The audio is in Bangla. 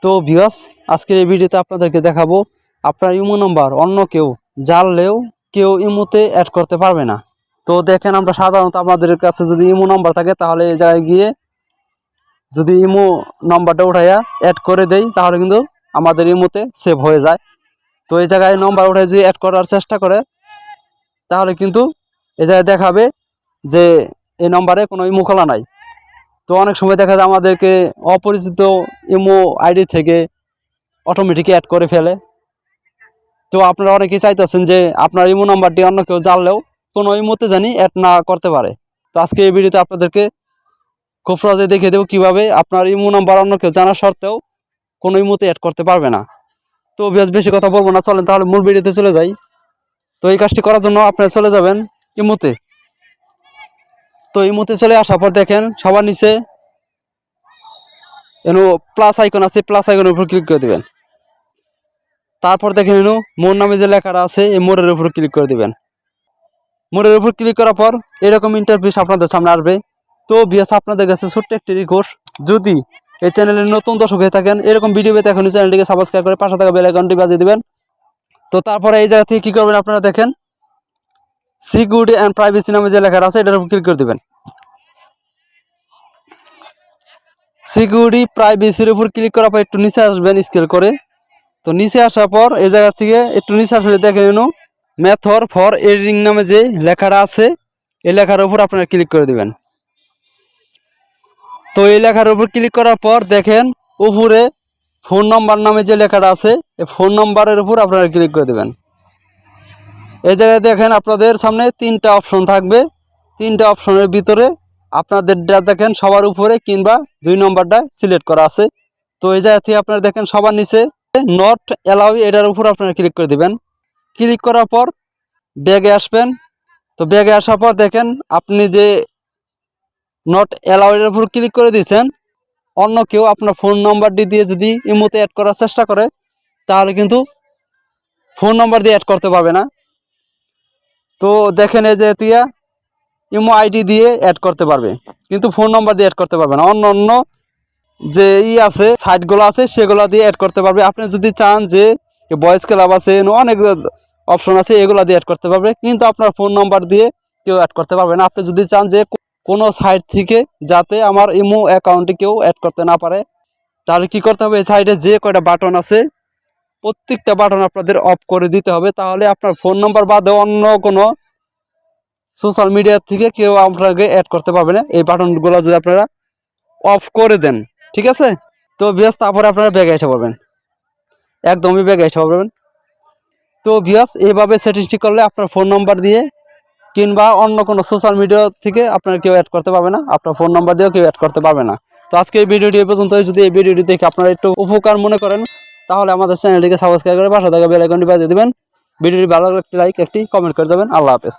তো ভিউয়ার্স, আজকের এই ভিডিওতে আপনাদেরকে দেখাবো আপনার ইমো নাম্বার অন্য কেউ জানলেও কেউ ইমোতে অ্যাড করতে পারবে না। তো দেখেন, আমরা সাধারণত আমাদের কাছে যদি ইমো নাম্বার থাকে তাহলে এই জায়গায় গিয়ে যদি ইমো নাম্বারটা উঠাইয়া অ্যাড করে দেই তাহলে কিন্তু আমাদের ইমোতে সেভ হয়ে যায়। তো এই জায়গায় নাম্বার উঠাই যদি অ্যাড করার চেষ্টা করে তাহলে কিন্তু এই জায়গায় দেখাবে যে এই নাম্বারে কোনো ইমো খোলা নাই। তো অনেক সময় দেখা যায় আমাদেরকে অপরিচিত ইমো আইডি থেকে অটোমেটিক অ্যাড করে ফেলে। তো আপনারা অনেকেই চাইতেছেন যে আপনার ইমো নাম্বারটি অন্য কেউ জানলেও কোনো ইমোতে জানি অ্যাড না করতে পারে। তো আজকে এই ভিডিওতে আপনাদেরকে খুব সহজে দেখিয়ে দেবো কীভাবে আপনার ইমো নাম্বার অন্য কেউ জানার সত্ত্বেও কোনো ইমোতে অ্যাড করতে পারবে না। তো বেশি কথা বলবো না, চলেন তাহলে মূল ভিডিওতে চলে যাই। তো এই কাজটি করার জন্য আপনারা চলে যাবেন ইমোতে। তো ইমোতে চলে আসার পর দেখেন সবার নিচে এনো প্লাস আইকন আছে, প্লাস আইকনের উপর ক্লিক করে দেবেন। তারপর দেখেন এনো মোর নামে যে লেখাটা আছে এই মোড়ের উপর ক্লিক করে দেবেন। মোড়ের উপর ক্লিক করার পর এরকম ইন্টারফেস আপনাদের সামনে আসবে। তো ভিউয়ার্স, আপনাদের কাছে ছোট্ট একটি রিকোয়েস্ট, যদি এই চ্যানেলের নতুন দর্শক হয়ে থাকেন এরকম ভিডিও পেতে এখনই চ্যানেলটিকে সাবস্ক্রাইব করে পাশে থাকা বেল আইকনটি বাজিয়ে দিবেন। তো তারপরে এই জায়গা থেকে কী করবেন আপনারা দেখেন সিকিউরিটি অ্যান্ড প্রাইভেসি নামে যে লেখাটা আছে এটার উপর ক্লিক করে দেবেন। সিকিউরিটি প্রাইভেসির উপর ক্লিক করার পর একটু নিচে আসবেন স্কেল করে। তো নিচে আসার পর এই জায়গা থেকে একটু নিচে আসলে দেখে নিন মেথড ফর এডিটিং নামে যে লেখাটা আছে এই লেখার উপর আপনারা ক্লিক করে দেবেন। তো এই লেখার উপর ক্লিক করার পর দেখেন উপরে ফোন নাম্বার নামে যে লেখাটা আছে এই ফোন নাম্বারের উপর আপনারা ক্লিক করে দেবেন। এই জায়গায় দেখেন আপনাদের সামনে তিনটা অপশন থাকবে। তিনটা অপশনের ভিতরে আপনাদেরটা দেখেন সবার উপরে কিংবা 2 নম্বরটা সিলেক্ট করা আছে। তো এই জায়গা থেকে আপনারা দেখেন সবার নিচে নট অ্যালাউ এটার উপর আপনারা ক্লিক করে দেবেন। ক্লিক করার পর ব্যাগে আসবেন। তো ব্যাগে আসার পর দেখেন আপনি যে নট অ্যালাউ এর উপর ক্লিক করে দিয়েছেন, অন্য কেউ আপনার ফোন নাম্বারটি দিয়ে যদি ইমোতে অ্যাড করার চেষ্টা করে তাহলে কিন্তু ফোন নাম্বার দিয়ে অ্যাড করতে পারবে না। তো দেখেন এই যে তিয়া ইমো আইডি দিয়ে অ্যাড করতে পারবে কিন্তু ফোন নাম্বার দিয়ে অ্যাড করতে পারবে না। অন্য অন্য যে আছে সাইটগুলো আছে সেগুলো দিয়ে অ্যাড করতে পারবে। আপনি যদি চান যে ভয়েস ক্লাব আছে, অনেক অপশন আছে, এগুলো দিয়ে অ্যাড করতে পারবে কিন্তু আপনার ফোন নাম্বার দিয়ে কেউ অ্যাড করতে পারবে না। আপনি যদি চান যে কোনো সাইট থেকে যাতে আমার ইমো অ্যাকাউন্টে কেউ অ্যাড করতে না পারে তাহলে কি করতে হবে, এই সাইটে যে কয়টা বাটন আছে প্রত্যেকটা বাটন আপনাদের অফ করে দিতে হবে। তাহলে আপনার ফোন নাম্বার বাদে অন্য কোনো সোশ্যাল মিডিয়া থেকে কেউ আপনাকে অ্যাড করতে পারবে না এই বাটনগুলো যদি আপনারা অফ করে দেন, ঠিক আছে? তো ভিউয়ার্স, তারপরে আপনারা ব্যাগে এসে পড়বেন, একদমই ব্যাগে এসে পড়বেন। তো ভিউয়ার্স, এইভাবে সেটিংসটি করলে আপনার ফোন নাম্বার দিয়ে কিংবা অন্য কোনো সোশ্যাল মিডিয়া থেকে আপনারা কেউ অ্যাড করতে পারবে না, আপনার ফোন নাম্বার দিয়েও কেউ অ্যাড করতে পারবে না। তো আজকে এই ভিডিওটি এই পর্যন্ত। যদি এই ভিডিওটি দেখে আপনারা একটু উপকার মনে করেন তাহলে আমাদের চ্যানেলটিকে সাবস্ক্রাইব করে পাশে থাকা বেল আইকনটি বাজিয়ে দেবেন। ভিডিওটি ভালো লাগলে একটি লাইক, একটি কমেন্ট করে যাবেন। আল্লাহ হাফেজ।